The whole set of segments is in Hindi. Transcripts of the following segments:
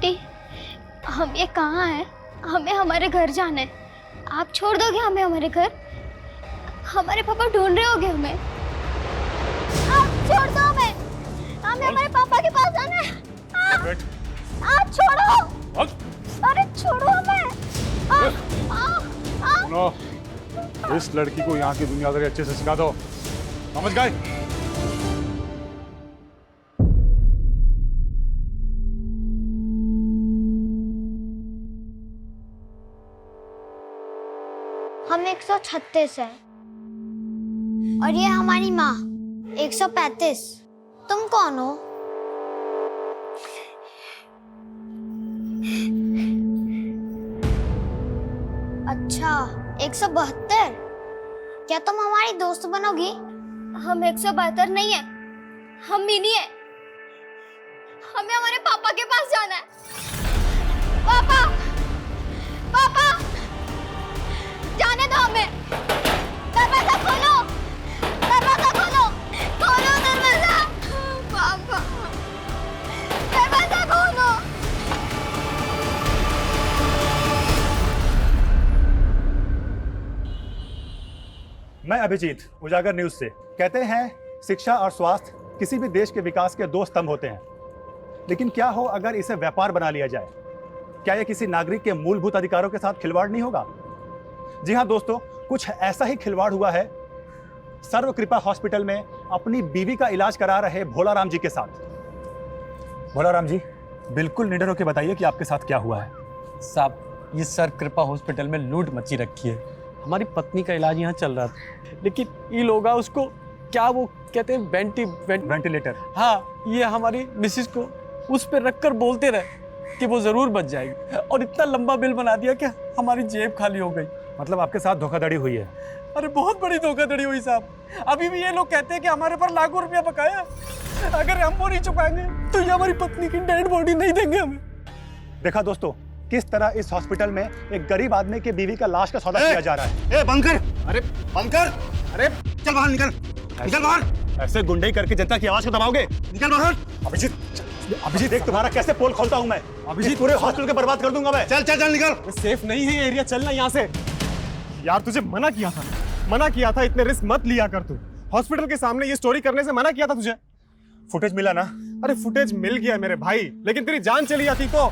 आंटी, हम ये कहाँ हैं? हमें हमारे घर जाना है। आप छोड़ दोगे हमें हमारे घर? हमारे पापा ढूंढ रहे होगे हमें। आप छोड़ दो हमें, हमें हमारे पापा के पास जाना है। आप छोड़ो, अरे छोड़ो हमें। सुनो, इस लड़की को यहाँ की दुनियादारी अच्छे से सिखा दो, समझ गए? हम 136 है और ये हमारी माँ 135। तुम कौन हो? अच्छा 172। क्या तुम हमारी दोस्त बनोगी? हम 172 नहीं है, हम मिनी है। हमें हमारे पापा के पास जाना है। पापा, पापा, जाने दो हमें। दरवाजा खोलो, दरवाजा खोलो, खोलो दरवाजा। पापा, दरवाजा खोलो। मैं अभिजीत, उजागर न्यूज से। कहते हैं शिक्षा और स्वास्थ्य किसी भी देश के विकास के दो स्तंभ होते हैं, लेकिन क्या हो अगर इसे व्यापार बना लिया जाए? क्या यह किसी नागरिक के मूलभूत अधिकारों के साथ खिलवाड़ नहीं होगा? जी हाँ दोस्तों, कुछ ऐसा ही खिलवाड़ हुआ है सर्व कृपा हॉस्पिटल में अपनी बीवी का इलाज करा रहे भोलाराम जी के साथ। भोलाराम जी, बिल्कुल निडर होकर बताइए कि आपके साथ क्या हुआ है। साहब, ये सर्व कृपा हॉस्पिटल में लूट मची रखी है। हमारी पत्नी का इलाज यहाँ चल रहा था, लेकिन ये लोग उसको क्या वो कहते हैं वेंटिलेटर। हाँ, ये हमारी मिसिस को उस पर रखकर बोलते रहे कि वो जरूर बच जाएगी, और इतना लंबा बिल बना दिया कि हमारी जेब खाली हो गई। मतलब आपके साथ धोखाधड़ी हुई है? अरे बहुत बड़ी धोखाधड़ी हुई साहब। अभी भी ये लोग कहते हैं कि हमारे पर लाखों रुपया बकाया, अगर हम वो नहीं चुकाएंगे तो ये हमारी पत्नी की डेड बॉडी नहीं देंगे हमें। देखा दोस्तों, किस तरह इस हॉस्पिटल में एक गरीब आदमी की बीवी का लाश का सौदा किया जा रहा है। बंद कर! अरे बंद कर! अरे चल बाहर निकल, निकल बाहर! ऐसे गुंडई करके जनता की आवाज को दबाओगे? निकल बाहर! अभिजीत, अभिजीत देख तुम्हारा कैसे पोल खोलता हूं मैं। अभिजीत, पूरे हॉस्पिटल को बर्बाद कर दूंगा मैं। चल चल चल निकल! सेफ नहीं है ये एरिया, चलना यहाँ से। यार तुझे मना किया था, इतने रिस्क मत लिया कर तू। हॉस्पिटल के सामने ये स्टोरी करने से मना किया था तुझे। फुटेज मिला ना? अरे फुटेज मिल गया मेरे भाई, लेकिन तेरी जान चली जाती तो।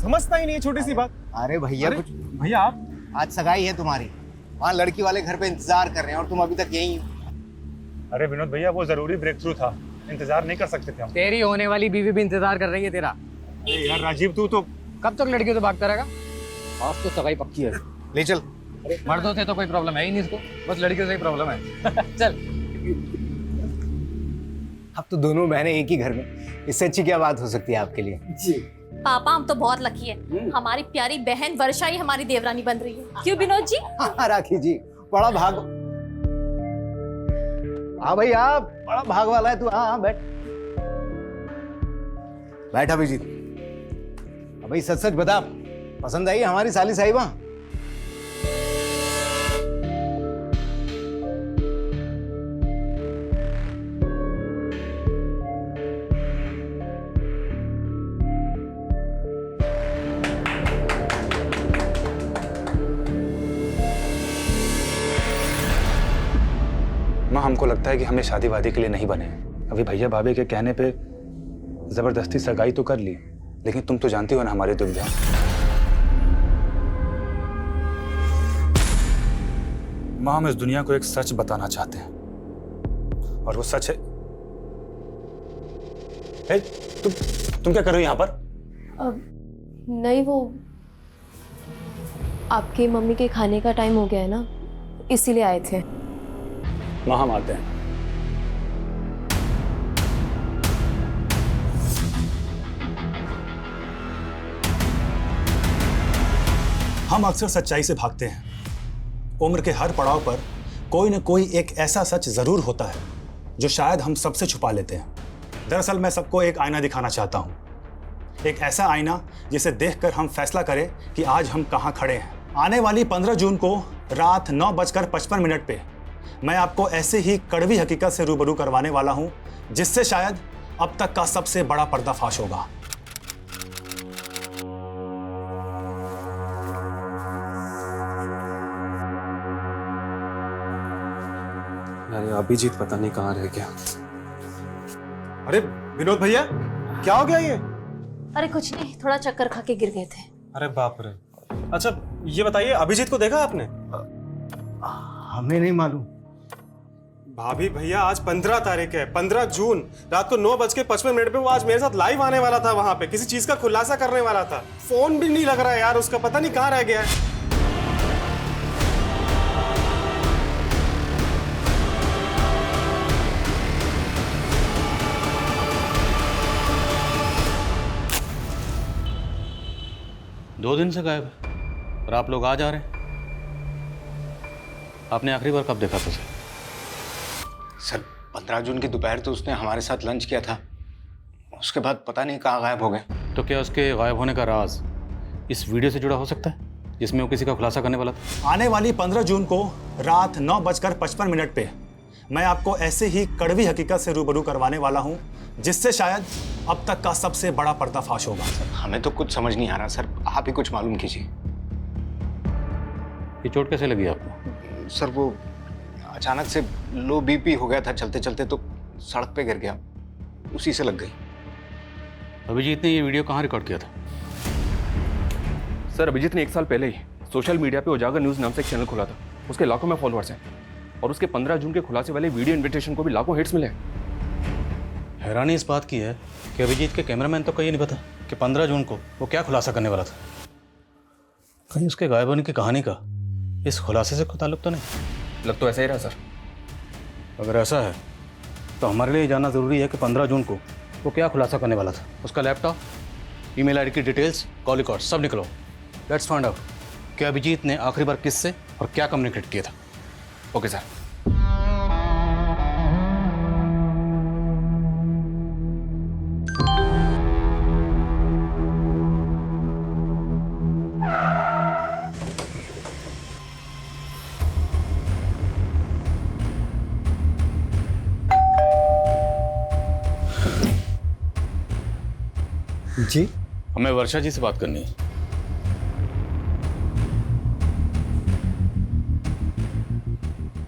समझता ही नहीं है छोटी सी बात। अरे भैया, कुछ भैया आप आज सगाई है तुम्हारी, वहाँ लड़की वाले घर पे इंतजार कर रहे हैं और तुम अभी तक यहीं हो। अरे विनोद भैया, वो जरूरी ब्रेक थ्रू था, इंतजार नहीं कर सकते थे हम। तेरी होने वाली बीवी भी इंतजार कर रही है तेरा। अरे यार राजीव, तू तो कब तक लड़कियों से भागता रहेगा? आज तो सगाई पक्की है। ले चल। मर्दों से तो कोई प्रॉब्लम है ही नहीं इसको, बस लड़कियों से ही प्रॉब्लम है। चल। अब तो दोनों बहनें एक ही घर में, इससे अच्छी क्या बात हो सकती है आपके लिए? जी पापा, हम तो बहुत लकी है, हमारी प्यारी बहन वर्षा ही हमारी देवरानी बन रही है। क्यों विनोद जी? हाँ राखी जी, बड़ा भाग। हाँ भैया, बड़ा भाग वाला है तू। हाँ बैठ बैठ अभिजीत। भाई सच सच बता, पसंद आई हमारी साली साहिबा? माँ, हमको लगता है कि हमें शादी वादी के लिए नहीं बने। अभी भैया भाभी के कहने पे जबरदस्ती सगाई तो कर ली, लेकिन तुम तो जानती हो ना हमारी दुविधा। माँ, हम इस दुनिया को एक सच बताना चाहते हैं, और वो सच है। ए, तुम क्या कर रहे हो यहाँ पर? नहीं, वो आपकी मम्मी के खाने का टाइम हो गया है ना, इसीलिए आए थे। माँ, हम आते हैं। हम अक्सर सच्चाई से भागते हैं। उम्र के हर पड़ाव पर कोई न कोई एक ऐसा सच जरूर होता है जो शायद हम सबसे छुपा लेते हैं। दरअसल मैं सबको एक आईना दिखाना चाहता हूँ, एक ऐसा आईना जिसे देखकर हम फैसला करें कि आज हम कहाँ खड़े हैं। आने वाली 15 जून को रात 9:55 पे मैं आपको ऐसे ही कड़वी हकीकत से रूबरू करवाने वाला हूं, जिससे शायद अब तक का सबसे बड़ा पर्दाफाश होगा। अभिजीत पता नहीं कहाँ रह गया। अरे विनोद भैया, क्या हो गया ये? अरे कुछ नहीं, थोड़ा चक्कर खा के गिर गए थे। अरे बाप रे। अच्छा ये बताइए, अभिजीत को देखा आपने? हमें नहीं मालूम। भाभी भैया, आज 15 तारीख है, 15 जून रात को 9:55 पे वो आज मेरे साथ लाइव आने वाला था, वहां पे किसी चीज का खुलासा करने वाला था। फोन भी नहीं लग रहा है यार उसका, पता नहीं कहाँ रह गया है। दो दिन से गायब है और आप लोग आ जा रहे हैं। आपने आखिरी बार कब देखा था उसे? सर 15 जून की दोपहर तो उसने हमारे साथ लंच किया था, उसके बाद पता नहीं कहाँ गायब हो गए। तो क्या उसके गायब होने का राज इस वीडियो से जुड़ा हो सकता है जिसमें वो किसी का खुलासा करने वाला था? आने वाली 15 जून को रात 9:55 पे मैं आपको ऐसे ही कड़वी हकीकत से रूबरू करवाने वाला हूं, जिससे शायद अब तक का सबसे बड़ा पर्दाफाश होगा। हमें तो कुछ समझ नहीं आ रहा सर, आप ही कुछ मालूम कीजिए। ये चोट कैसे लगी आपको? सर वो अचानक से लो बीपी हो गया था, चलते चलते तो सड़क पे गिर गया, उसी से लग गई। अभिजीत ने ये वीडियो कहाँ रिकॉर्ड किया था? सर अभिजीत ने 1 साल पहले ही सोशल मीडिया पे उजागर न्यूज़ नाम से एक चैनल खोला था। उसके लाखों में फॉलोअर्स हैं और उसके 15 जून के खुलासे वाले वीडियो इनविटेशन को भी लाखों हिट्स मिले। हैरानी इस बात की है कि अभिजीत के कैमरामैन तो कहीं नहीं पता कि 15 जून को वो क्या खुलासा करने वाला था। कहीं उसके गायब होने की कहानी का इस खुलासे से कोई ताल्लुक तो नहीं? लग तो ऐसा ही रहा सर। अगर ऐसा है तो हमारे लिए जानना ज़रूरी है कि 15 जून को वो क्या खुलासा करने वाला था। उसका लैपटॉप, ईमेल आईडी की डिटेल्स, कॉल रिकॉर्ड सब निकलो। लेट्स फाइंड आउट कि अभिजीत ने आखिरी बार किससे और क्या कम्युनिकेट किया था। Okay sir. जी हमें वर्षा जी से बात करनी है।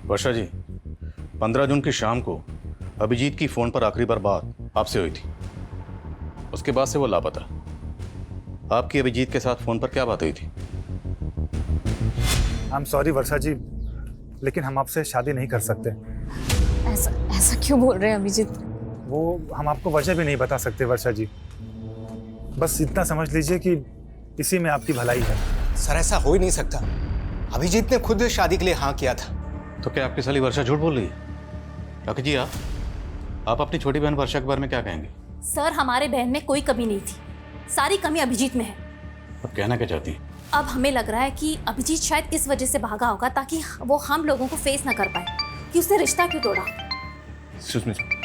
वर्षा जी, 15 जून की शाम को अभिजीत की फोन पर आखिरी बार बात आपसे हुई थी, उसके बाद से वो लापता। आपकी अभिजीत के साथ फोन पर क्या बात हुई थी? आई एम सॉरी वर्षा जी, लेकिन हम आपसे शादी नहीं कर सकते। ऐसा ऐसा क्यों बोल रहे हैं अभिजीत? वो हम आपको वजह भी नहीं बता सकते वर्षा जी, बस इतना समझ लीजिए कि इसी में आपकी भलाई है। सर ऐसा हो ही नहीं सकता, अभिजीत ने खुद शादी के लिए हाँ किया था। तो क्या आपकी साली वर्षा झूठ बोल रही है? राखी जी, आप अपनी छोटी बहन वर्षा के बारे में क्या कहेंगे? सर हमारे बहन में कोई कमी नहीं थी, सारी कमी अभिजीत में है। अब कहना क्या चाहती हैं? अब हमें लग रहा है कि अभिजीत शायद इस वजह से भागा होगा ताकि वो हम लोगों को फेस ना कर पाए कि उसने रिश्ता क्यों तोड़ा। Excuse me sir.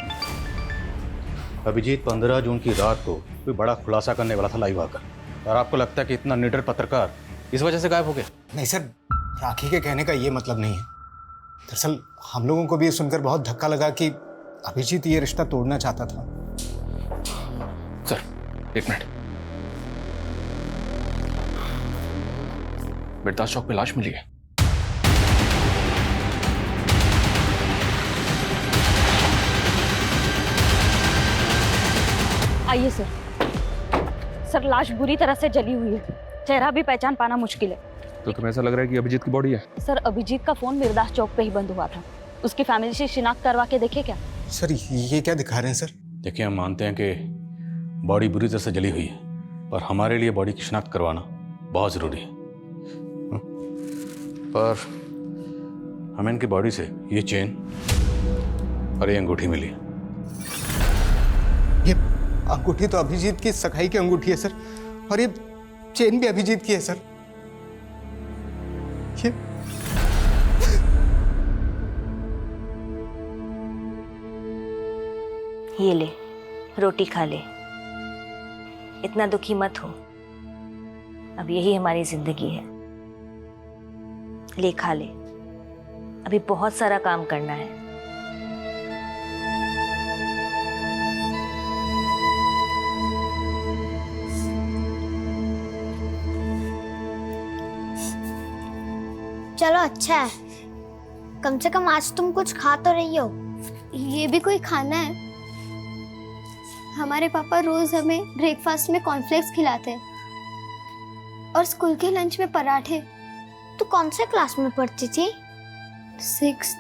अभिजीत 15 जून की रात को कोई बड़ा खुलासा करने वाला था लाइव आकर, और आपको लगता है कि इतना निडर पत्रकार इस वजह से गायब हो गया? नहीं सर, राखी के कहने का ये मतलब नहीं है। दरअसल हम लोगों को भी ये सुनकर बहुत धक्का लगा कि अभिजीत ये रिश्ता तोड़ना चाहता था। Sir 1 minute. बिरदास चौक पे लाश मिली है। आइए सर। सर लाश बुरी तरह से जली हुई है, चेहरा भी पहचान पाना मुश्किल है। तो तुम्हें ऐसा लग रहा है कि अभिजीत की बॉडी है? सर अभिजीत का फोन बिरदास चौक पे ही बंद हुआ था, उसकी फैमिली से शिनाख्त करवा के देखे क्या? सर ये क्या दिखा रहे हैं सर? देखिए, हम मानते हैं कि बॉडी बुरी तरह से जली हुई है, पर हमारे लिए बॉडी की शिनाख्त करवाना बहुत ज़रूरी है। पर हमें इनकी बॉडी से ये चेन और ये अंगूठी मिली है। ये अंगूठी तो अभिजीत की सगाई की अंगूठी है सर, और ये चेन भी अभिजीत की है सर। ये ले, रोटी खा ले, इतना दुखी मत हो, अब यही हमारी जिंदगी है। ले खा ले, अभी बहुत सारा काम करना है। चलो अच्छा है, कम से कम आज तुम कुछ खा तो रही हो। ये भी कोई खाना है? हमारे पापा रोज हमें ब्रेकफास्ट में कॉर्नफ्लेक्स खिलाते हैं और स्कूल के लंच में पराठे। तू कौन से क्लास में पढ़ती थी? 6th।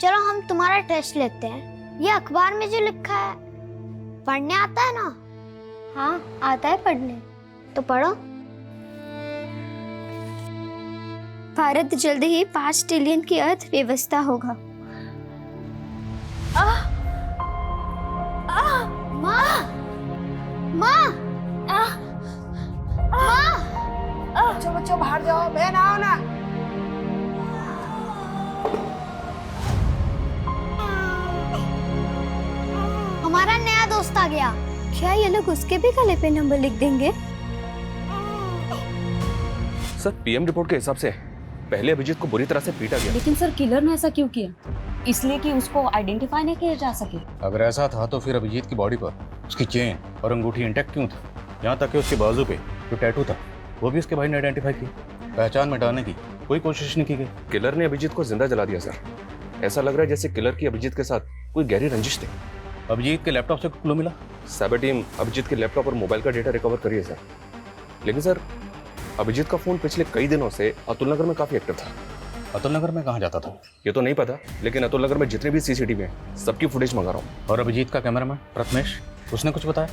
चलो हम तुम्हारा टेस्ट लेते हैं। ये अखबार में जो लिखा है पढ़ने आता है ना? हाँ आता है पढ़ने। तो पढ़ो। भारत जल्द ही 5 ट्रिलियन की अर्थव्यवस्था होगा। माँ, माँ, माँ, बच्चों बाहर जाओ, बहन आओ ना। हमारा नया दोस्त आ गया। क्या ये लोग उसके भी गले पे नंबर लिख देंगे? सर पीएम रिपोर्ट के हिसाब से पहले अभिजीत को बुरी तरह से पीटा गया। लेकिन सर किलर ने ऐसा क्यों किया? इसलिए कि उसको आइडेंटिफाई नहीं किया जा सके। अगर ऐसा था तो फिर अभिजीत की बॉडी पर उसकी चेन और अंगूठी इंटैक्ट क्यों था? यहाँ तक कि उसके बाजू पे जो टैटू था वो भी उसके भाई ने आइडेंटिफाई किया। पहचान मिटाने की कोई कोशिश नहीं की गई। किलर ने अभिजीत को जिंदा जला दिया सर। ऐसा लग रहा है जैसे किलर की अभिजीत के साथ कोई गहरी रंजिश थी। अभिजीत के लैपटॉप से क्लू मिला? साइबर टीम अभिजीत के लैपटॉप और मोबाइल का डेटा रिकवर करी है सर। लेकिन सर अभिजीत का फोन पिछले कई दिनों से अतुल नगर में काफी एक्टिव था। अतुल नगर में कहाँ जाता था? ये तो नहीं पता, लेकिन अतुल नगर में जितने भी सीसीटीवी हैं सबकी फुटेज मंगा रहा हूँ। और अभिजीत का कैमरामैन प्रथमेश, उसने कुछ बताया?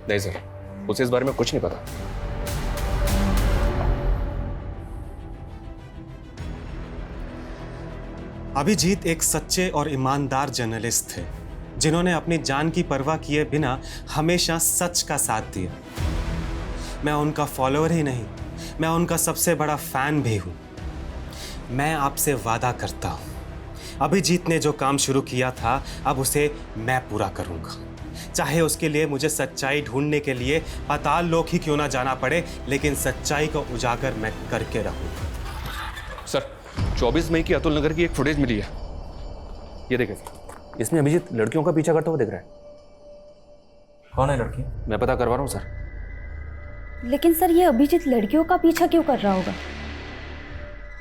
नहीं सर, उसे इस बारे में कुछ नहीं पता। अभिजीत एक सच्चे और ईमानदार जर्नलिस्ट थे जिन्होंने अपनी जान की परवाह किए बिना हमेशा सच का साथ दिया। मैं उनका फॉलोअर ही नहीं, मैं उनका सबसे बड़ा फैन भी हूं। मैं आपसे वादा करता हूं, अभिजीत ने जो काम शुरू किया था अब उसे मैं पूरा करूंगा, चाहे उसके लिए मुझे सच्चाई ढूंढने के लिए पाताल लोक ही क्यों ना जाना पड़े, लेकिन सच्चाई को उजागर मैं करके रहूंगा। सर 24 मई की अतुल नगर की एक फुटेज मिली है, ये देखें सर। इसमें अभिजीत लड़कियों का पीछा करता हुआ दिख रहा है। कौन है लड़की? मैं पता करवा रहा हूँ सर। लेकिन सर ये अभिजीत लड़कियों का पीछा क्यों कर रहा होगा?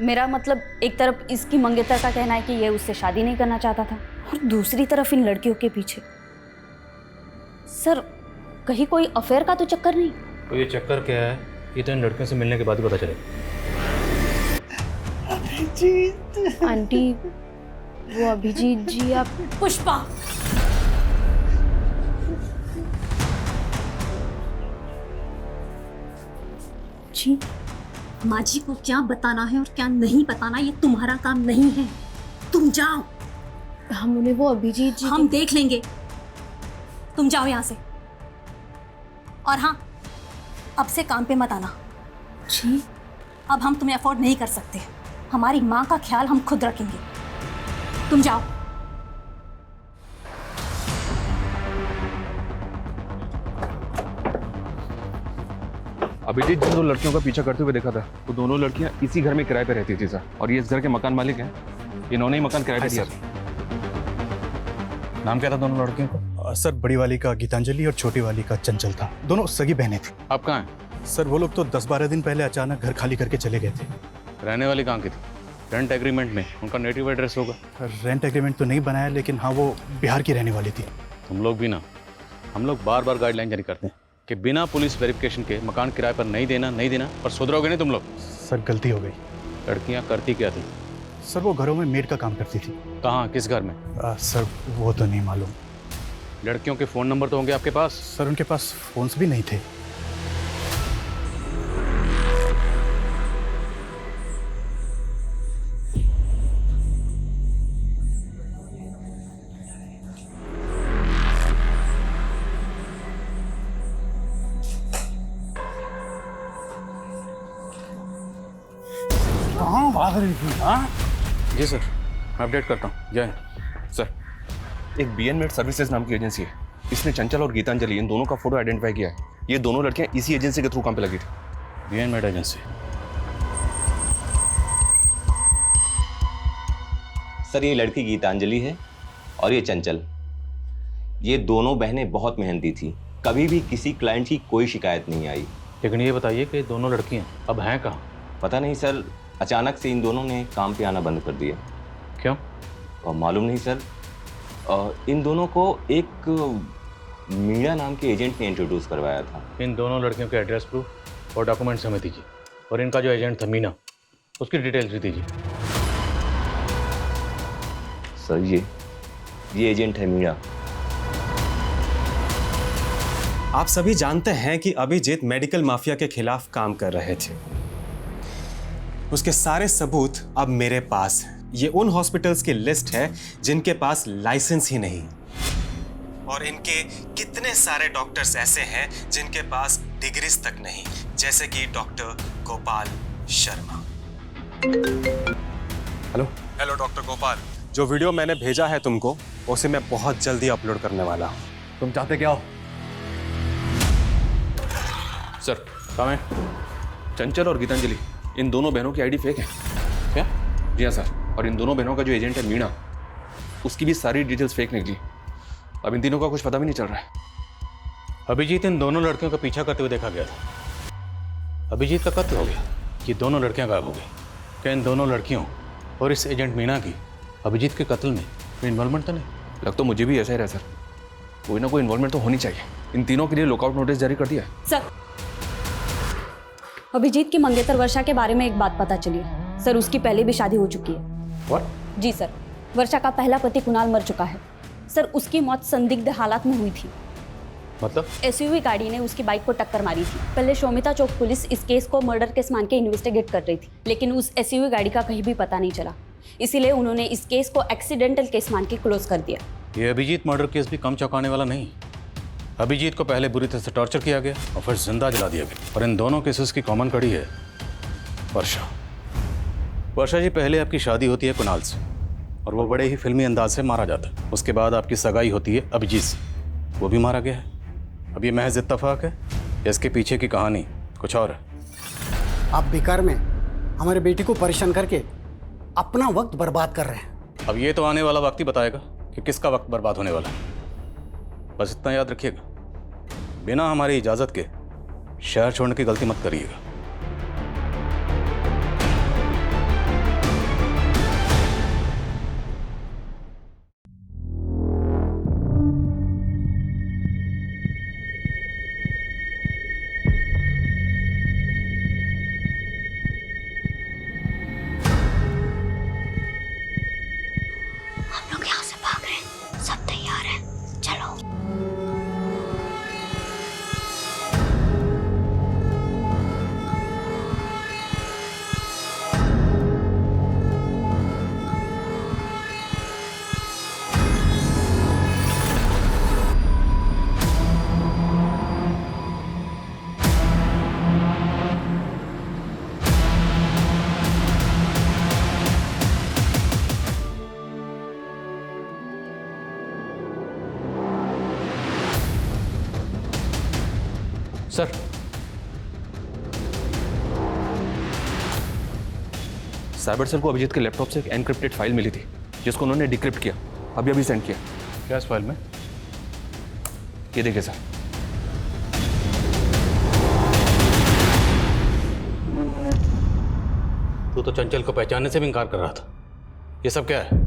मेरा मतलब एक तरफ इसकी मंगेतर का कहना है कि ये उससे शादी नहीं करना चाहता था और दूसरी तरफ इन लड़कियों के पीछे। सर कहीं कोई अफेयर का तो चक्कर नहीं? तो ये चक्कर क्या है ये तो इन लड़कियों से मिलने के बाद ही पता चलेगा। आंटी वो अभिजीत जी आप। पुष्पा जी, माँ जी को क्या बताना है और क्या नहीं बताना ये तुम्हारा काम नहीं है। तुम जाओ। हम उन्हें वो अभिजीत जी हम देख लेंगे, तुम जाओ यहाँ से। और हाँ, अब से काम पे मत आना। जी अब हम तुम्हें अफोर्ड नहीं कर सकते। हमारी माँ का ख्याल हम खुद रखेंगे। तुम जाओ। अभिजीत जिन 2 लड़कियों का पीछा करते हुए देखा था वो दोनों लड़कियां इसी घर में किराए पे रहती थी सर, और ये इस घर के मकान मालिक हैं। इन्होंने ही मकान किराए पे दिया था। नाम क्या था दोनों लड़कियों का? सर बड़ी वाली का गीतांजलि और छोटी वाली का चंचल था। दोनों सगी बहनें थी। आप कहाँ हैं? सर वो लोग तो 10-12 दिन पहले अचानक घर खाली करके चले गए थे। रहने वाली कहाँ की थी? रेंट एग्रीमेंट में उनका नेटिव एड्रेस होगा। रेंट एग्रीमेंट तो नहीं बनाया, लेकिन हाँ वो बिहार की रहने वाली थी। तुम लोग भी ना, हम लोग बार बार गाइडलाइन जारी करते हैं कि बिना पुलिस वेरिफिकेशन के मकान किराए पर नहीं देना, पर सुधरोगे नहीं तुम लोग। सर गलती हो गई। लड़कियां करती क्या थी? सर वो घरों में मेड का काम करती थी। कहाँ, किस घर में? सर वो तो नहीं मालूम। लड़कियों के फ़ोन नंबर तो होंगे आपके पास? सर उनके पास फ़ोन्स भी नहीं थे। कहाँ भाग रही थी? हाँ जी सर, मैं अपडेट करता हूँ। जय सर, एक बीएनमेट सर्विसेज नाम की एजेंसी है, इसने चंचल और गीतांजलि इन दोनों का फोटो आइडेंटिफाई किया है। ये दोनों लड़कियां इसी एजेंसी के थ्रू काम पे लगी थी। बीएनमेट एजेंसी? सर ये लड़की गीतांजलि है और ये चंचल। ये दोनों बहनें बहुत मेहनती थी, कभी भी किसी क्लाइंट की कोई शिकायत नहीं आई। लेकिन ये बताइए कि दोनों लड़कियां अब हैं कहाँ? पता नहीं सर, अचानक से इन दोनों ने काम पे आना बंद कर दिया। क्यों? मालूम नहीं सर। इन दोनों को एक मीणा नाम के एजेंट ने इंट्रोड्यूस करवाया था। इन दोनों लड़कियों के एड्रेस प्रूफ और डॉक्यूमेंट्स हमें दीजिए, और इनका जो एजेंट था मीना, उसकी डिटेल्स भी दीजिए। सर ये एजेंट है मीणा। आप सभी जानते हैं कि अभिजीत मेडिकल माफिया के खिलाफ काम कर रहे थे। उसके सारे सबूत अब मेरे पास हैं। ये उन हॉस्पिटल्स की लिस्ट है जिनके पास लाइसेंस ही नहीं, और इनके कितने सारे डॉक्टर्स ऐसे हैं जिनके पास डिग्रीज तक नहीं, जैसे कि doctor Gopal Sharma. Hello doctor Gopal, जो वीडियो मैंने भेजा है तुमको, उसे मैं बहुत जल्दी अपलोड करने वाला हूँ। तुम चाहते क्या हो? सर कहाँ है? चंचल और गीतांजलि, इन दोनों बहनों की आईडी फेक है। क्या? जी हाँ सर, और इन दोनों बहनों का जो एजेंट है मीणा, उसकी भी सारी डिटेल्स फेक निकली। अब इन तीनों का कुछ पता भी नहीं चल रहा है। अभिजीत इन दोनों लड़कियों का पीछा करते हुए देखा गया था। अभिजीत का कत्ल हो गया, ये दोनों लड़कियां गायब हो गई। क्या इन दोनों लड़कियों और इस एजेंट मीणा की अभिजीत के कत्ल में इन्वॉल्वमेंट तो नहीं? लग तो मुझे भी ऐसा ही रहा सर, कोई ना कोई इन्वॉल्वमेंट तो होनी चाहिए। इन तीनों के लिए लुकआउट नोटिस जारी कर दिया है। सर, अभिजीत की मंगेतर वर्षा के बारे में एक बात पता चली है। सर, उसकी पहले भी शादी हो चुकी है। What? जी सर, वर्षा का पहला पति कुणाल मर चुका है। सर, उसकी मौत संदिग्ध हालात में हुई थी। मतलब? एसयूवी गाड़ी ने उसकी बाइक को टक्कर मारी थी। पहले शोमिता चौक पुलिस इस केस को मर्डर केस मान के इन्वेस्टिगेट कर रही थी, लेकिन उस एसयूवी गाड़ी का कहीं भी पता नहीं चला। इसीलिए उन्होंने इस केस को एक्सीडेंटल केस मान के क्लोज कर दिया। ये अभिजीत मर्डर केस भी कम चौंकाने वाला नहीं। अभिजीत को पहले बुरी तरह से टॉर्चर किया गया और फिर जिंदा जला दिया गया। और इन दोनों केसेस की कॉमन कड़ी है वर्षा। वर्षा जी, पहले आपकी शादी होती है कुणाल से, और वो बड़े ही फिल्मी अंदाज से मारा जाता है। उसके बाद आपकी सगाई होती है अभिजीत से, वो भी मारा गया है। अब ये महज इत्तेफाक है या इसके पीछे की कहानी कुछ और है? आप बेकार में हमारे बेटी को परेशान करके अपना वक्त बर्बाद कर रहे हैं। अब ये तो आने वाला वक्त ही बताएगा कि किसका वक्त बर्बाद होने वाला है। बस इतना याद रखिएगा, बिना हमारी इजाज़त के शहर छोड़ने की गलती मत करिएगा। हम लोग यहाँ से भाग रहे हैं, सब तैयार हैं, चलो। सर, साइबर सेल को अभिजीत के लैपटॉप से एक एनक्रिप्टेड फाइल मिली थी, जिसको उन्होंने डिक्रिप्ट किया। अभी सेंड किया। क्या इस फाइल में? ये देखिए सर। तू तो चंचल को पहचानने से भी इनकार कर रहा था। ये सब क्या है?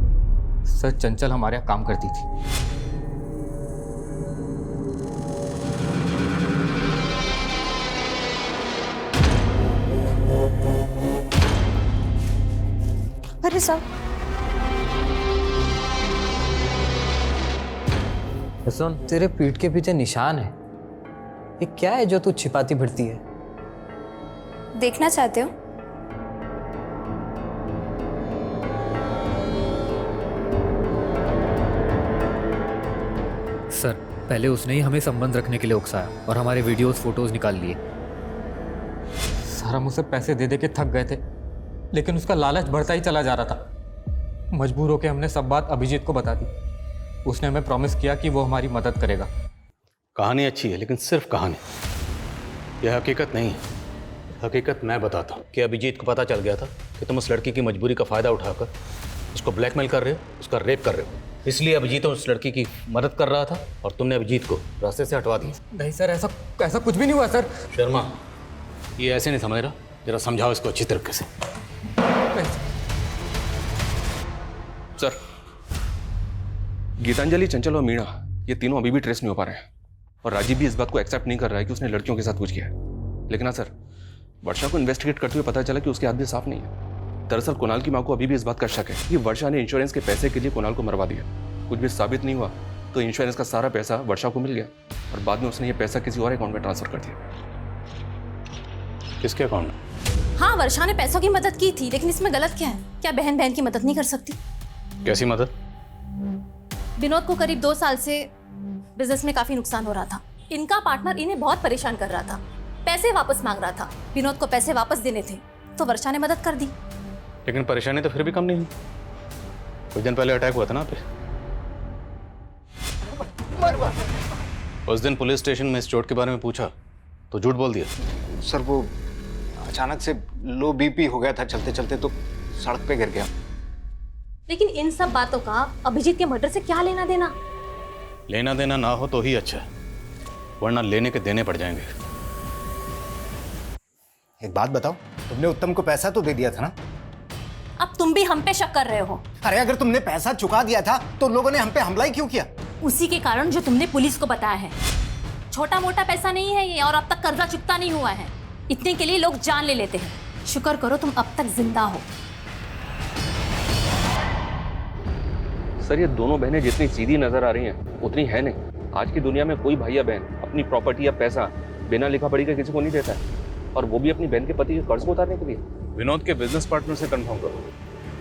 सर, चंचल हमारे यहाँ काम करती थी। अरे साहब, सुन, तेरे पीठ के पीछे निशान है। ये क्या है जो तू छिपाती फिरती है? देखना चाहते हो? सर, पहले उसने ही हमें संबंध रखने के लिए उकसाया और हमारे वीडियोस फोटोज निकाल लिए। सर, हम उसे पैसे दे दे के थक गए थे, लेकिन उसका लालच बढ़ता ही चला जा रहा था। मजबूर होकर हमने सब बात अभिजीत को बता दी। उसने हमें प्रॉमिस किया कि वो हमारी मदद करेगा। कहानी अच्छी है, लेकिन सिर्फ कहानी, यह हकीकत नहीं है। हकीकत मैं बताता हूँ कि अभिजीत को पता चल गया था कि तुम उस लड़की की मजबूरी का फ़ायदा उठाकर उसको ब्लैकमेल कर रहे हो, उसका रेप कर रहे हो। इसलिए अभिजीत उस लड़की की मदद कर रहा था और तुमने अभिजीत को रास्ते से हटवा दिया। नहीं सर, ऐसा कुछ भी नहीं हुआ सर। शर्मा, ये ऐसे नहीं समझ रहा, जरा समझाओ इसको अच्छी तरीके से। सर, गीतांजलि, चंचल और मीणा ये तीनों अभी भी ट्रेस नहीं हो पा रहे हैं और राजीव भी इस बात को एक्सेप्ट नहीं कर रहा है कि उसने लड़कियों के साथ कुछ किया है। लेकिन हाँ सर, वर्षा को इन्वेस्टिगेट करते हुए पता चला कि उसके हाथ भी साफ नहीं है। दरअसल कुणाल की माँ को अभी भी इस बात का शक है कि वर्षा ने इंश्योरेंस के पैसे के लिए कुणाल को मरवा दिया। कुछ भी साबित नहीं हुआ तो इंश्योरेंस का सारा पैसा वर्षा को मिल गया और बाद में उसने ये पैसा किसी और अकाउंट में ट्रांसफर कर दिया। किसके अकाउंट में? हाँ, वर्षा ने पैसों की मदद की थी, लेकिन इसमें गलत क्या है? क्या बहन बहन की मदद नहीं कर सकती? कैसी मदद? विनोद को करीब 2 साल से बिजनेस में काफी नुकसान हो रहा था। इनका पार्टनर इन्हें बहुत परेशान कर रहा था, पैसे वापस मांग रहा था। विनोद को पैसे वापस देने थे तो वर्षा ने मदद कर दी। लेकिन परेशानी तो फिर भी कम नहीं हुई। कुछ दिन पहले अटैक हुआ था ना पे। उस दिन पुलिस स्टेशन में इस चोट के बारे में पूछा तो झूठ बोल दिया। सर वो अचानक से लो बीपी हो गया था, चलते चलते तो सड़क पे गिर गया। लेकिन इन सब बातों का अभिजीत के मर्डर से क्या लेना देना? लेना देना ना हो तो ही अच्छा है, वरना लेने के देने पड़ जाएंगे। एक बात बताओ, तुमने उत्तम को पैसा तो दे दिया था ना? अब तुम भी हम पे शक कर रहे हो। अरे अगर तुमने पैसा चुका दिया था तो लोगों ने हम पे हमला ही क्यों किया? उसी के कारण जो तुमने पुलिस को बताया है। छोटा मोटा पैसा नहीं है ये, और अब तक कर्जा चुकता नहीं हुआ है। इतने के लिए लोग जान ले लेते हैं। शुक्र करो तुम अब तक जिंदा हो। सर, ये दोनों बहनें जितनी सीधी नजर आ रही हैं उतनी है नहीं। आज की दुनिया में कोई भाई या बहन अपनी प्रॉपर्टी या पैसा बिना लिखा पढ़ी के किसी को नहीं देता है, और वो भी अपनी बहन के पति के कर्ज को उतारने के लिए। विनोद के बिजनेस पार्टनर से कंफर्म करो,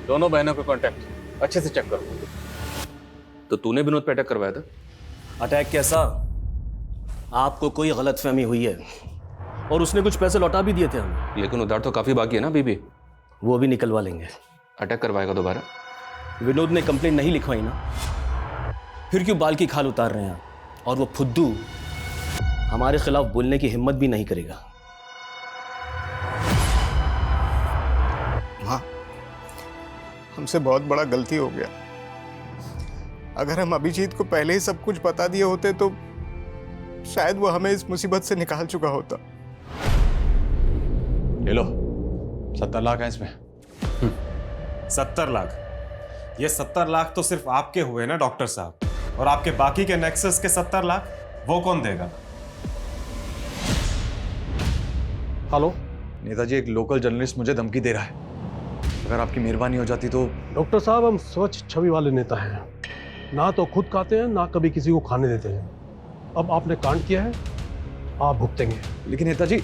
दोनों बहनों का कांटेक्ट अच्छे से चेक करो। तो तूने विनोद पे अटैक करवाया था? अटैक कैसा? आपको कोई गलतफहमी हुई है और उसने कुछ पैसे लौटा भी दिए थे हमें। लेकिन उधार तो काफी बाकी है ना अभी भी। वो भी निकलवा लेंगे। अटैक करवाएगा दोबारा? विनोद ने कंप्लेंट नहीं लिखवाई ना, फिर क्यों बाल की खाल उतार रहे हैं? और वो फुद्दू हमारे खिलाफ बोलने की हिम्मत भी नहीं करेगा। हाँ, हमसे बहुत बड़ा गलती हो गया। अगर हम अभिजीत को पहले ही सब कुछ बता दिए होते तो शायद वो हमें इस मुसीबत से निकाल चुका होता। ले लो, 70 लाख है इसमें। 70 लाख? ये 70 लाख तो सिर्फ आपके हुए ना डॉक्टर साहब, और आपके बाकी के नेक्सस के 70 लाख वो कौन देगा? हेलो नेताजी, एक लोकल जर्नलिस्ट मुझे धमकी दे रहा है। अगर आपकी मेहरबानी हो जाती तो। डॉक्टर साहब, हम स्वच्छ छवि वाले नेता हैं, ना तो खुद खाते हैं ना कभी किसी को खाने देते हैं। अब आपने कांड किया है, आप भुगतेंगे। लेकिन नेताजी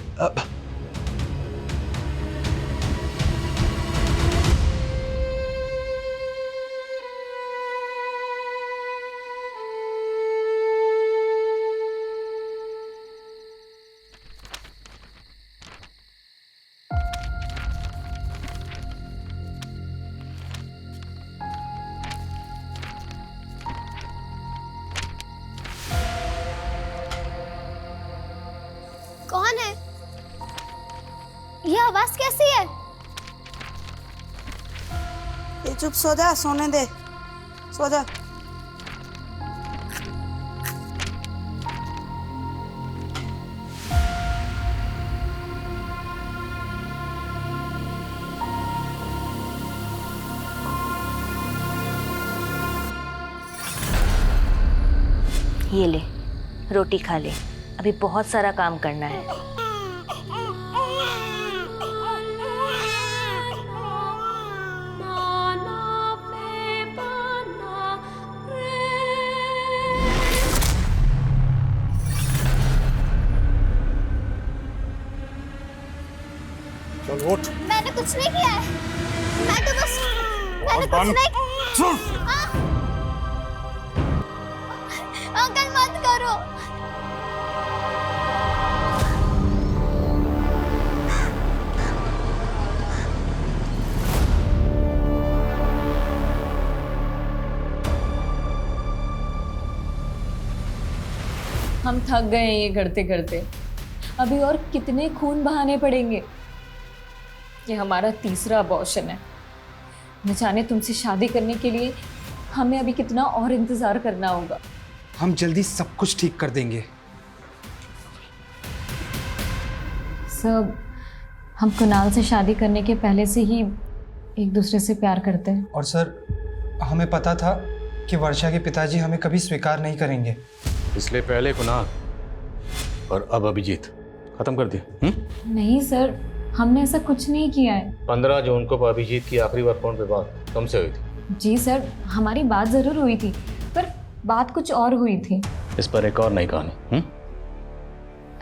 कौन है? ये आवाज कैसी है? ये चुप सो जा, सोने दे, सो जा। ये ले, रोटी खा ले, अभी बहुत सारा काम करना है। चल उठ। मैंने कुछ नहीं किया है। मैंने कुछ नहीं। अंकल मत करो। हम थक गए हैं ये करते करते। अभी और कितने खून बहाने पड़ेंगे? ये हमारा तीसरा अबॉर्शन है। न जाने तुमसे शादी करने के लिए हमें अभी कितना और इंतजार करना होगा। हम जल्दी सब कुछ ठीक कर देंगे। सब हम कुणाल से शादी करने के पहले से ही एक दूसरे से प्यार करते हैं। और सर, हमें पता था कि वर्षा के पिताजी हमें कभी स्वीकार नहीं करेंगे। इसलिए पहले कुणाल और अब अभिजीत खत्म कर दिया। नहीं सर, हमने ऐसा कुछ नहीं किया है। 15 जून को अभिजीत की आखिरी बार फोन पे बात तुमसे हुई थी? जी सर, हमारी बात जरूर हुई थी, पर बात कुछ और हुई थी। इस पर एक और नई कहानी।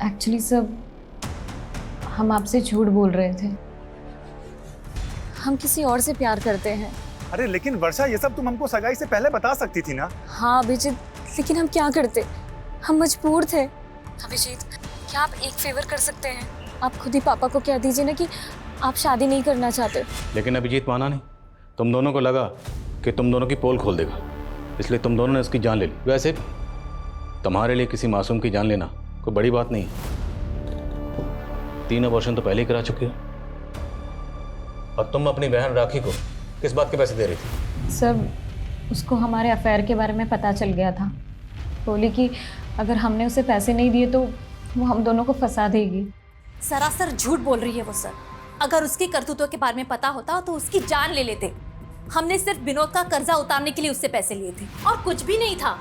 एक्चुअली सर, हम आपसे झूठ बोल रहे थे। हम किसी और से प्यार करते हैं। अरे लेकिन वर्षा, ये सब तुम हमको सगाई से पहले बता सकती थी ना। हाँ अभिजीत, लेकिन हम क्या करते, हम मजबूर थे। अभिजीत, क्या आप एक फेवर कर सकते हैं? आप खुद ही पापा को कह दीजिए ना कि आप शादी नहीं करना चाहते। लेकिन अभिजीत माना नहीं। तुम दोनों को लगा कि तुम दोनों की पोल खोल देगा, इसलिए तुम दोनों ने उसकी जान ले ली। वैसे तुम्हारे लिए किसी मासूम की जान लेना कोई बड़ी बात नहीं है। 3 अबॉर्शन तो पहले ही करा चुके हो। और तुम अपनी बहन राखी को किस बात के पैसे दे रही थी? सर, उसको हमारे अफेयर के बारे में पता चल गया था। बोली कि अगर हमने उसे पैसे नहीं दिए तो वो हम दोनों को फंसा देगी। सरासर झूठ बोल रही है वो सर। अगर उसकी करतूतों के बारे में पता होता तो उसकी जान ले लेते। हमने सिर्फ विनोद का कर्जा उतारने के लिए उससे पैसे लिए थे और कुछ भी नहीं था।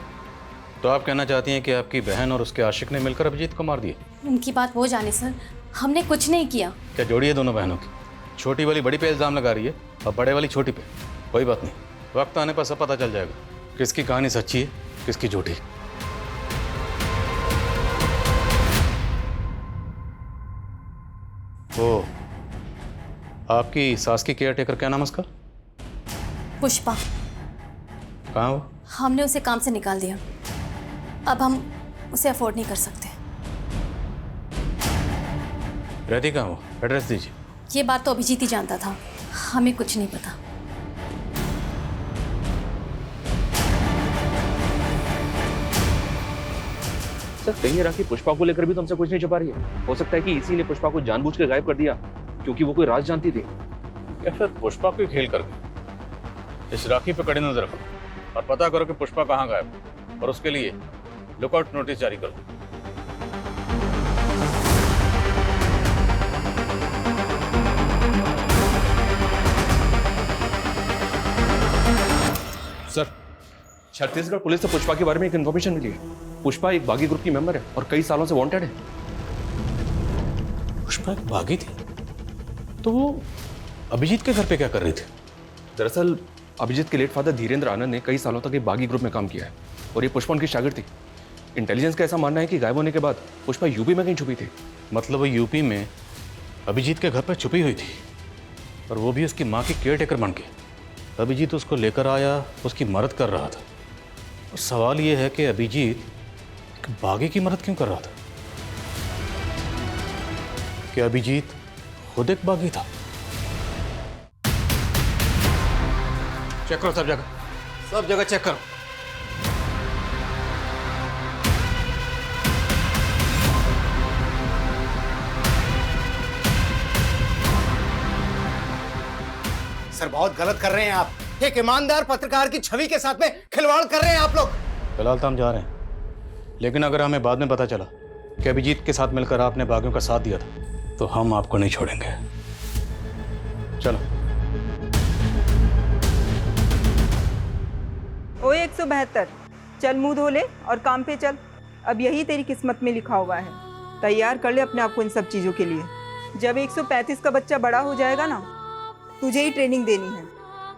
तो आप कहना चाहती हैं कि आपकी बहन और उसके आशिक ने मिलकर अभिजीत को मार दिया? उनकी बात वो जाने सर, हमने कुछ नहीं किया। क्या जोड़ी है दोनों बहनों की? छोटी वाली बड़ी पे इल्जाम लगा रही है और बड़े वाली छोटी पे। कोई बात नहीं, वक्त आने पर सब पता चल जाएगा किसकी कहानी सच्ची है, किसकी झूठी। ओ, आपकी सास की केयर टेकर क्या नाम है उसका? पुष्पा। कहाँ वो? हमने उसे काम से निकाल दिया। अब हम उसे अफोर्ड नहीं कर सकते। रहती कहाँ वो? एड्रेस दीजिए। ये बात तो अभिजीत ही जानता था, हमें कुछ नहीं पता। सर, कहीं राखी पुष्पा को लेकर भी तुमसे कुछ नहीं छुपा रही है? हो सकता है कि इसी ने पुष्पा को जानबूझ के गायब कर दिया क्योंकि वो कोई राज जानती थी। या फिर पुष्पा को खेल कर गए। इस राखी पे कड़ी नजर रखो और पता करो कि पुष्पा कहाँ गायब है, और उसके लिए लुकआउट नोटिस जारी करो। सर, छत्तीसगढ़ पुलिस से पुष्पा के बारे में एक इन्फॉर्मेशन मिली है। पुष्पा एक बागी ग्रुप की मेंबर है और कई सालों से वांटेड है। पुष्पा एक बागी थी? तो वो अभिजीत के घर पे क्या कर रही थी? दरअसल अभिजीत के लेट फादर धीरेन्द्र आनंद ने कई सालों तक एक बागी ग्रुप में काम किया है और ये पुष्पा उनकी शागिर्द थी। इंटेलिजेंस का ऐसा मानना है कि गायब होने के बाद पुष्पा यूपी में कहीं छुपी थी। मतलब वो यूपी में अभिजीत के घर पर छुपी हुई थी, और वो भी उसकी माँ की केयर टेकर बन के। अभिजीत उसको लेकर आया, उसकी मदद कर रहा था। और सवाल ये है कि अभिजीत एक बागी की मदद क्यों कर रहा था? क्या अभिजीत खुद एक बागी था? चेक करो सब जगह चेक करो। सर, बहुत गलत कर रहे हैं आप। एक ईमानदार पत्रकार की छवि के साथ में खिलवाड़ कर रहे हैं आप लोग। फिलहाल तो हम जा रहे हैं, लेकिन अगर हमें बाद में पता चला कि अभिजीत के साथ मिलकर आपने बागियों का साथ दिया था तो हम आपको नहीं छोड़ेंगे। चलो। ओ 172, चल मुंह धो ले और काम पे चल। अब यही तेरी किस्मत में लिखा हुआ है। तैयार कर ले अपने आप को इन सब चीज़ों के लिए। जब 135 का बच्चा बड़ा हो जाएगा ना, तुझे ही ट्रेनिंग देनी है।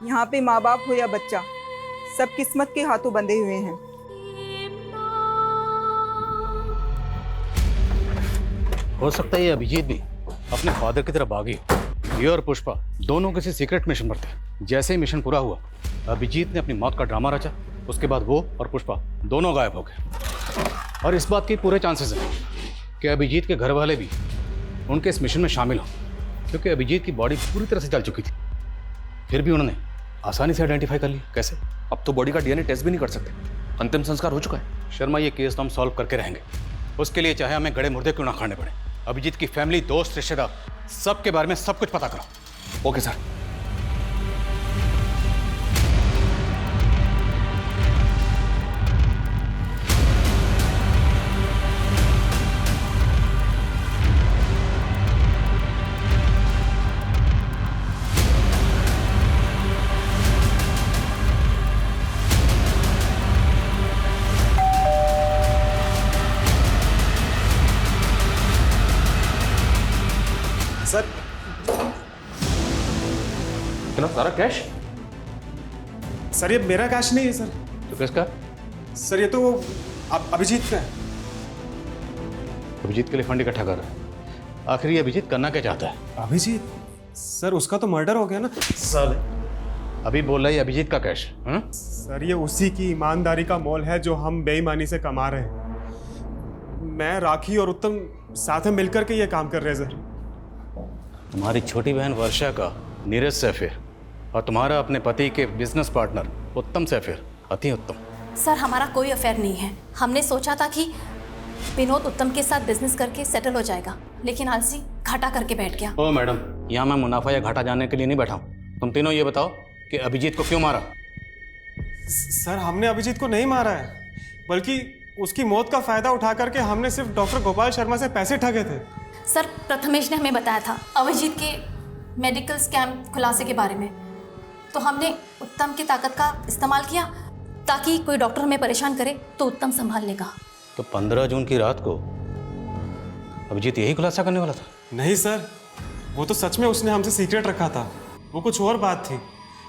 यहाँ पे माँ बाप हो या बच्चा, सब किस्मत के हाथों बंधे हुए हैं। हो सकता है ये अभिजीत भी अपने फादर की तरह बागी। ये और पुष्पा दोनों किसी सीक्रेट मिशन पर थे। जैसे ही मिशन पूरा हुआ, अभिजीत ने अपनी मौत का ड्रामा रचा। उसके बाद वो और पुष्पा दोनों गायब हो गए। और इस बात के पूरे चांसेस हैं कि अभिजीत के घर वाले भी उनके इस मिशन में शामिल हों, क्योंकि अभिजीत की बॉडी पूरी तरह से जल चुकी थी। फिर भी उन्होंने आसानी से आइडेंटिफाई कर लिया। कैसे? अब तो बॉडी का डीएनए टेस्ट भी नहीं कर सकते, अंतिम संस्कार हो चुका है। शर्मा, ये केस तो हम सॉल्व करके रहेंगे। उसके लिए चाहे हमें गड़े मुर्दे क्यों ना खाने पड़े। अभिजीत की फैमिली, दोस्त, रिश्तेदार, सबके बारे में सब कुछ पता करो। Okay sir. सर इतना सारा कैश? सर ये मेरा कैश नहीं है सर। तो किसका? सर ये तो अभिजीत का है। अभिजीत के लिए फंड इकट्ठा कर रहा है। आखिर ये अभिजीत करना क्या चाहता है? अभिजीत? सर उसका तो मर्डर हो गया ना। सर अभी बोल रहा है अभिजीत का कैश। सर ये उसी की ईमानदारी का मोल है जो हम बेईमानी से कमा रहे हैं। मैं, राखी और उत्तम साथ में मिलकर के ये काम कर रहे हैं सर। तुम्हारी छोटी बहन वर्षा का नीरज से अफेयर और तुम्हारा अपने पति के बिजनेस पार्टनर उत्तम से अफेयर। अति उत्तम। सर हमारा कोई अफेयर नहीं है। हमने सोचा था कि विनोद उत्तम के साथ बिजनेस करके सेटल हो जाएगा, लेकिन आलसी घाटा करके बैठ गया। ओ मैडम, यहाँ मैं मुनाफा या घाटा जानने के लिए नहीं बैठा हूँ। तुम तीनों ये बताओ कि अभिजीत को क्यों मारा? सर हमने अभिजीत को नहीं मारा है, बल्कि उसकी मौत का फायदा उठा करके हमने सिर्फ डॉक्टर गोपाल शर्मा से पैसे ठगे थे। सर प्रथमेश ने हमें बताया था अभिजीत के मेडिकल स्कैम खुलासे के बारे में, तो हमने उत्तम की ताकत का इस्तेमाल किया ताकि कोई डॉक्टर हमें परेशान करे तो उत्तम संभाल लेगा। तो 15 जून की रात को अभिजीत यही खुलासा करने वाला था? नहीं सर, वो तो सच में उसने हमसे सीक्रेट रखा था। वो कुछ और बात थी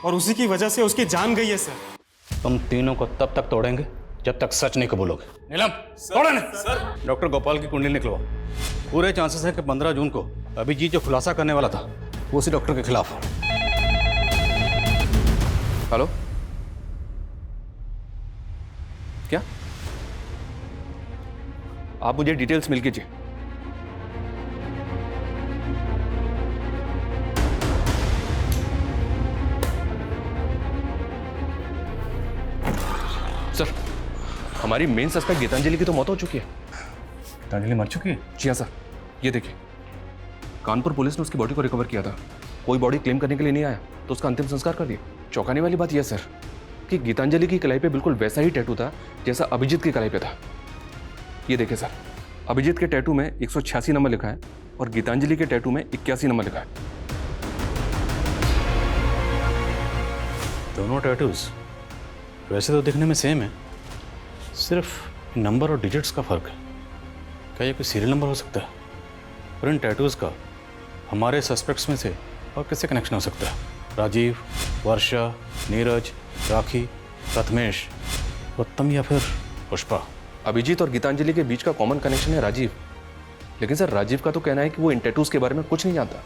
और उसी की वजह से उसकी जान गई है सर। तुम तीनों को तब तक तोड़ेंगे जब तक सच नहीं कबूलोगे। नीलम, तोड़ो। डॉक्टर गोपाल की कुंडली निकलवाओ। पूरे चांसेस है कि 15 जून को अभिजीत जो खुलासा करने वाला था वो उसी डॉक्टर के खिलाफ हो। हेलो, क्या आप मुझे डिटेल्स मिल कीजिए। सर हमारी मेन सस्पेक्ट गीतांजलि की तो मौत हो चुकी है। गीतांजलि मर चुकी है? जी हाँ सर, ये देखिए कानपुर पुलिस ने उसकी बॉडी को रिकवर किया था। कोई बॉडी क्लेम करने के लिए नहीं आया तो उसका अंतिम संस्कार कर दिया। चौंकाने वाली बात यह सर कि गीतांजलि की कलाई पे बिल्कुल वैसा ही टैटू था जैसा अभिजीत की कलाई पे था। ये देखिए सर, अभिजीत के टैटू में 186 नंबर लिखा है और गीतांजलि के टैटू में 81 नंबर लिखा है। दोनों टैटूज वैसे तो दिखने में सेम है, सिर्फ नंबर और डिजिट्स का फर्क है। क्या ये कोई सीरियल नंबर हो सकता है? और इन टैटूज का हमारे सस्पेक्ट्स में से और किससे कनेक्शन हो सकता है? राजीव, वर्षा, नीरज, राखी, प्रथमेश, उत्तम या फिर पुष्पा? अभिजीत और गीतांजलि के बीच का कॉमन कनेक्शन है राजीव, लेकिन सर राजीव का तो कहना है कि वो इन टैटूज के बारे में कुछ नहीं जानता।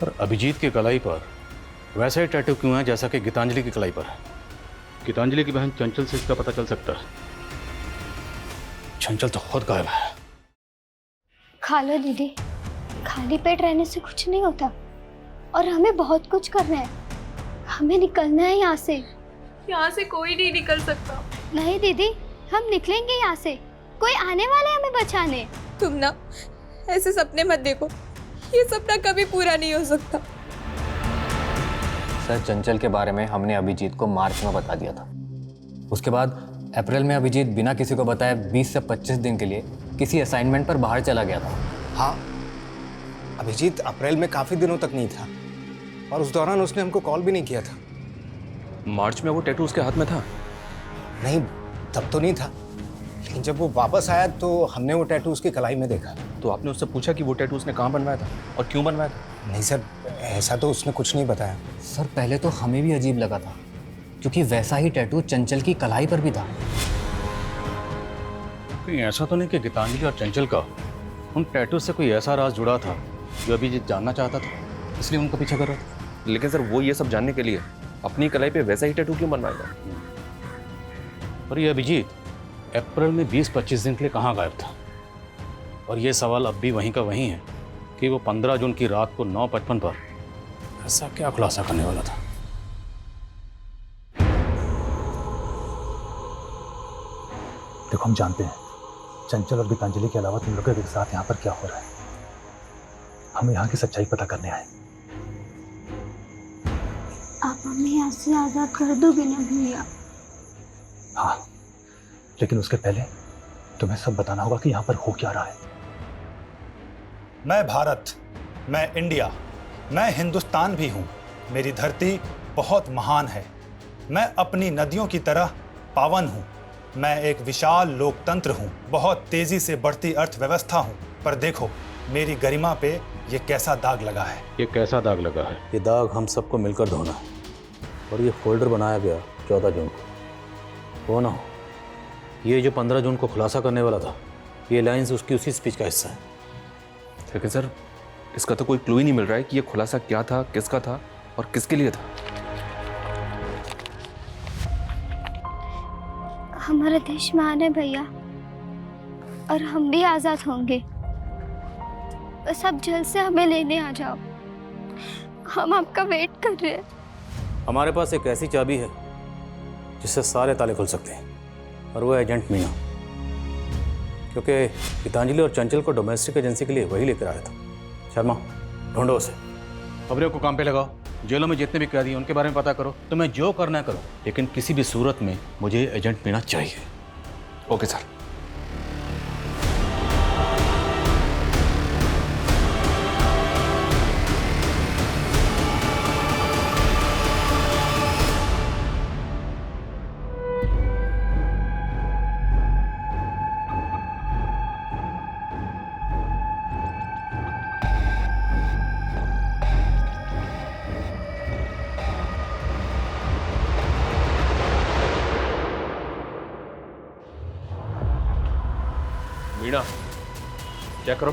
पर अभिजीत की कलाई पर वैसा ही टैटू क्यों है जैसा कि गीतांजलि की कलाई पर है? गीतांजलि की बहन चंचल से इसका पता चल सकता है। चंचल तो खुद गायब है। खा लो दीदी, खाली पेट रहने से कुछ नहीं होता और हमें बहुत कुछ करना है। हमें निकलना है यहाँ से। यहाँ से कोई नहीं निकल सकता। नहीं दीदी, हम निकलेंगे यहाँ से। कोई आने वाला है हमें बचाने। तुम ना ऐसे सपने मत देखो, ये सपना कभी पूरा नहीं हो सकता। सर चंचल के बारे में हमने अभिजीत को मार्च में बता दिया था। उसके बाद अप्रैल में अभिजीत बिना किसी को बताए 20 से 25 दिन के लिए किसी असाइनमेंट पर बाहर चला गया था। हाँ, अभिजीत अप्रैल में काफ़ी दिनों तक नहीं था और उस दौरान उसने हमको कॉल भी नहीं किया था। मार्च में वो टैटू उसके हाथ में था? नहीं, तब तो नहीं था, लेकिन जब वो वापस आया तो हमने वो टैटू उसकी कलाई में देखा। तो आपने उससे पूछा कि वो टैटू उसने कहाँ बनवाया था और क्यों बनवाया था? नहीं सर, ऐसा तो उसने कुछ नहीं बताया। सर पहले तो हमें भी अजीब लगा था क्योंकि वैसा ही टैटू चंचल की कलाई पर भी था। कहीं ऐसा तो नहीं कि गीतांजलि और चंचल का उन टैटू से कोई ऐसा राज जुड़ा था जो अभिजीत जानना चाहता था, इसलिए उनका पीछा कर रहा था? लेकिन सर वो ये सब जानने के लिए अपनी कलाई पे वैसा ही टैटू क्यों बनवाएगा? और ये अभिजीत अप्रैल में 20-25 दिन के लिए कहाँ गायब था? और ये सवाल अब भी वहीं का वहीं है कि वो 15 जून की रात को 9:55 पर ऐसा क्या खुलासा करने वाला था? देखो हम जानते हैं चंचल और गीतांजलि के अलावा तुम लोगों के साथ यहाँ पर क्या हो रहा है। हमें यहाँ की सच्चाई पता करने आए। आप हमें यहाँ से आजाद कर दोगे ना भैया? हाँ, लेकिन उसके पहले तुम्हें सब बताना होगा कि यहाँ पर हो क्या रहा है। मैं भारत, मैं इंडिया, मैं हिंदुस्तान भी हूँ। मेरी धरती बहुत महान है। मैं अपनी नदियों की तरह पावन हूँ। मैं एक विशाल लोकतंत्र हूँ। बहुत तेजी से बढ़ती अर्थव्यवस्था हूँ। पर देखो, मेरी गरिमा पे ये कैसा दाग लगा है। ये कैसा दाग लगा है? ये दाग हम सबको मिलकर धोना है। और ये फोल्डर बनाया गया 14 जून को। वो ना हो, ये जो 15 जून को खुलासा करने वाला था, ये लाइंस उसकी उसी स्पीच का हिस्सा है। लेकिन सर, इसका तो कोई क्लू ही नहीं मिल रहा है कि ये खुलासा क्या था, किसका था और किसके लिए था। हमारा देश महान है भैया, और हम भी आजाद होंगे। बस आप जल्द से हमें लेने आ जाओ, हम आपका वेट कर रहे हैं। हमारे पास एक ऐसी चाबी है जिससे सारे ताले खुल सकते हैं, और वो एजेंट मीना। क्योंकि गीतांजलि और चंचल को डोमेस्टिक एजेंसी के लिए वही लेकर आया था। शर्मा, ढूंढो उसे। खबरों को काम पे लगाओ, जेलों में जितने भी कैदी हैं उनके बारे में पता करो, तुम्हें जो करना है करो, लेकिन किसी भी सूरत में मुझे एजेंट मीना चाहिए। Okay sir. मीना, चेक करो।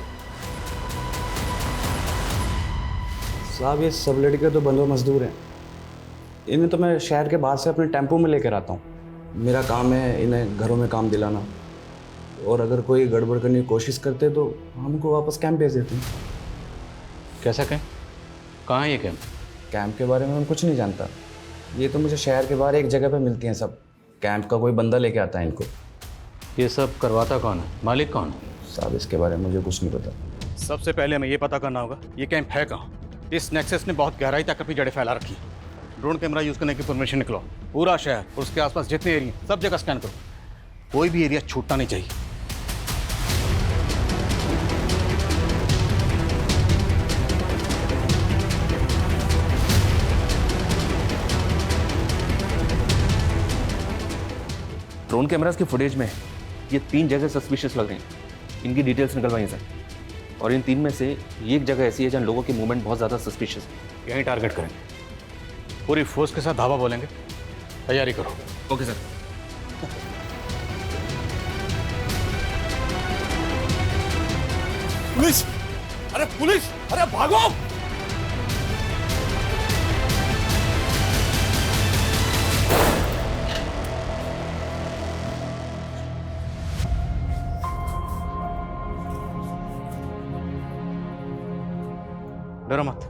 साहब, ये सब लड़के तो बंदो मजदूर हैं। इन्हें तो मैं शहर के बाहर से अपने टेम्पो में लेकर आता हूँ। मेरा काम है इन्हें घरों में काम दिलाना, और अगर कोई गड़बड़ करने की कोशिश करते तो हमको वापस कैंप भेज देते हैं। कैसा कैंप? कहाँ है ये कैंप? कैंप के बारे में मैं कुछ नहीं जानता। ये तो मुझे शहर के बाहर एक जगह पे मिलती हैं सब। कैंप का कोई बंदा लेके आता है इनको। ये सब करवाता कौन है? मालिक कौन है? साहब, इसके बारे में मुझे कुछ नहीं पता। सबसे पहले हमें ये पता करना होगा ये कैंप है कहाँ। इस नेक्सस ने बहुत गहराई तक अपनी जड़ें फैला रखी। ड्रोन कैमरा यूज़ करने की परमिशन निकलो। पूरा शहर और उसके आसपास जितने एरिया सब जगह स्कैन करो। कोई भी एरिया छूटना नहीं चाहिए। ड्रोन कैमरास की फुटेज में ये 3 जगह सस्पिशियस लग रही हैं। इनकी डिटेल्स निकलवाइए सर। और इन 3 में से एक जगह ऐसी है जहाँ लोगों की मूवमेंट बहुत ज़्यादा सस्पिशियस है। यहीं टारगेट करेंगे, पूरी फोर्स के साथ धावा बोलेंगे। तैयारी करो। Okay sir. पुलिस! अरे पुलिस! अरे भागो! डरो मत,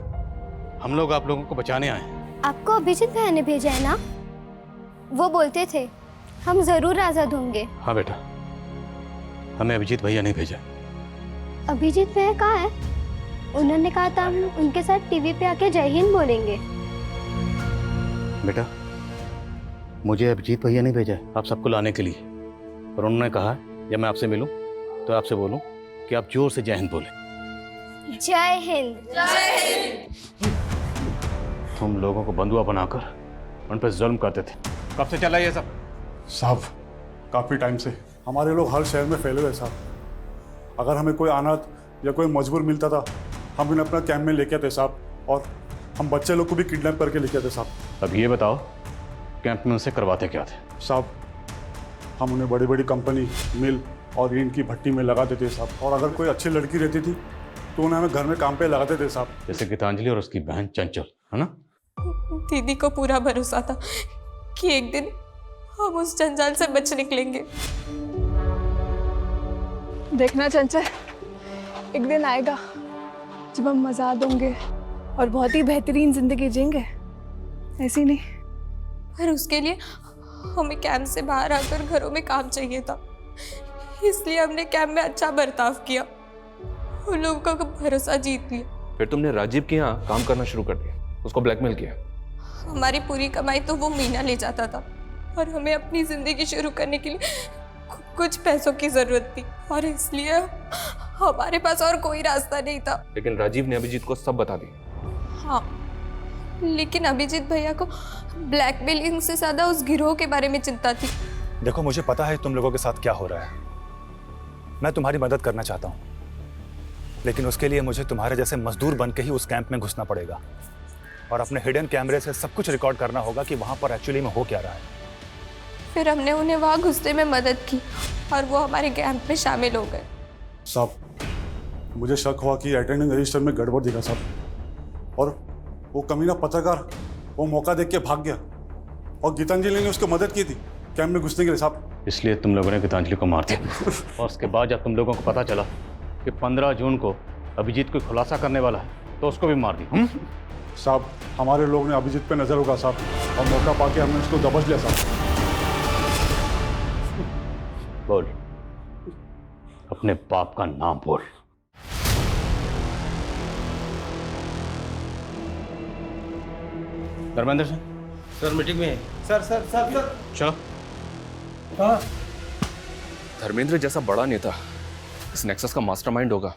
हम लोग आप लोगों को बचाने आए हैं। आपको अभिजीत भैया ने भेजा है ना? वो बोलते थे हम जरूर आजाद होंगे। हाँ बेटा, हमें अभिजीत भैया नहीं भेजा। अभिजीत भैया कहाँ है? उन्होंने कहा था हम उनके साथ टीवी पे आके जय हिंद बोलेंगे। बेटा, मुझे अभिजीत भैया नहीं भेजा है आप सबको लाने के लिए, और उन्होंने कहा जब मैं आपसे मिलूं तो आपसे बोलूं कि आप जोर से जय हिंद बोलें। जय हिंद। जय हिंद। तुम लोगों को बंधुआ बनाकर उन पर जुल्म करते थे। कब से चला ये सब? साहब, काफ़ी टाइम से हमारे लोग हर शहर में फैले हुए साहब। अगर हमें कोई अनाथ या कोई मजबूर मिलता था, हम उन्हें अपना कैंप में लेके आते साहब, और हम बच्चे लोग को भी किडनैप करके लेके आते साहब। अब ये बताओ, कैंप में उनसे करवाते क्या थे? साहब, हम उन्हें बड़ी बड़ी कंपनी, मिल और ईंट की भट्टी में लगा देते साहब, और अगर कोई अच्छी लड़की रहती थी तो उन्हें हमें घर में काम पे लगाते थे साहब। जैसे गीतांजलि और उसकी बहन चंचल, है ना? दीदी को पूरा भरोसा था कि एक दिन हम उस जंजाल से बच निकलेंगे। देखना चंचल, एक दिन आएगा जब हम आजाद होंगे और बहुत ही बेहतरीन जिंदगी जिएंगे, ऐसी नहीं। पर उसके लिए हमें कैंप से बाहर आकर घरों में काम चाहिए था, इसलिए हमने कैंप में अच्छा बर्ताव किया, उन लोगों का भरोसा जीत लिया। फिर तुमने राजीव के यहाँ काम करना शुरू कर दिया, उसको ब्लैकमेल किया। हमारी पूरी कमाई तो वो मीना ले जाता था, और हमें अपनी जिंदगी शुरू करने के लिए कुछ पैसों की जरूरत थी, और इसलिए हमारे पास और कोई रास्ता नहीं था। लेकिन राजीव ने अभिजीत को सब बता दिया। हाँ, लेकिन अभिजीत भैया को ब्लैकमेलिंग से ज्यादा उस गिरोह के बारे में चिंता थी। देखो, मुझे पता है तुम लोगों के साथ क्या हो रहा है। मैं तुम्हारी मदद करना चाहता हूँ, लेकिन उसके लिए मुझे तुम्हारे जैसे मजदूर बन के ही उस कैंप में घुसना पड़ेगा और अपने हिडन कैमरे से सब कुछ रिकॉर्ड करना होगा कि वहाँ पर एक्चुअली में हो क्या रहा है। फिर हमने उन्हें वहाँ घुसने में मदद की और वो हमारे कैंप में शामिल हो गए। साहब मुझे शक हुआ कि अटेंडेंस रजिस्टर में गड़बड़ दिखा साहब, और वो कमीना पत्रकार वो मौका देख के भाग गया और गीतांजलि ने उसको मदद की थी कैंप में घुसने के लिए साहब। इसलिए तुम लोगों ने गीतांजलि को मार दिया और उसके बाद जब तुम लोगों को पता चला कि 15 जून को अभिजीत कोई खुलासा करने वाला है तो उसको भी मार दी। साहब हमारे लोग ने अभिजीत पे नजर होगा साहब और मौका पाके हमने उसको दबोच लिया साहब। बोल, अपने बाप का नाम बोल। धर्मेंद्र सिंह सर मीटिंग में है। सर चलो। हाँ धर्मेंद्र जैसा बड़ा नेता इस नेक्सस का मास्टरमाइंड होगा,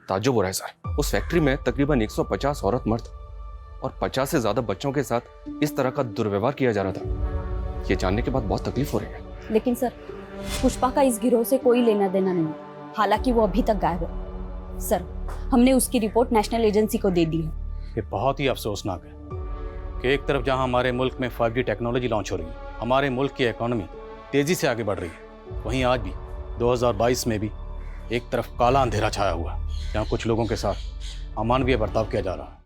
ताज्जुब हो रहा है सर। उस फैक्ट्री में तकरीबन 150 औरत मर्द और 50 से ज्यादा बच्चों के साथ इस तरह का दुर्व्यवहार किया जा रहा था। ये जानने के बाद बहुत तकलीफ हो रही है। लेकिन सर, पुष्पा का इस गिरोह से कोई लेना देना नहीं, हालांकि वो अभी तक गायब है। सर, हमने उसकी रिपोर्ट नेशनल एजेंसी को दे दी है। ये बहुत ही अफसोसनाक है कि एक तरफ जहां हमारे मुल्क में 5G टेक्नोलॉजी लॉन्च हो रही है, हमारे मुल्क की इकोनॉमी तेजी से आगे बढ़ रही है, वहीं आज भी 2022 में भी एक तरफ काला अंधेरा छाया हुआ है, जहां कुछ लोगों के साथ अमानवीय बर्ताव किया जा रहा है।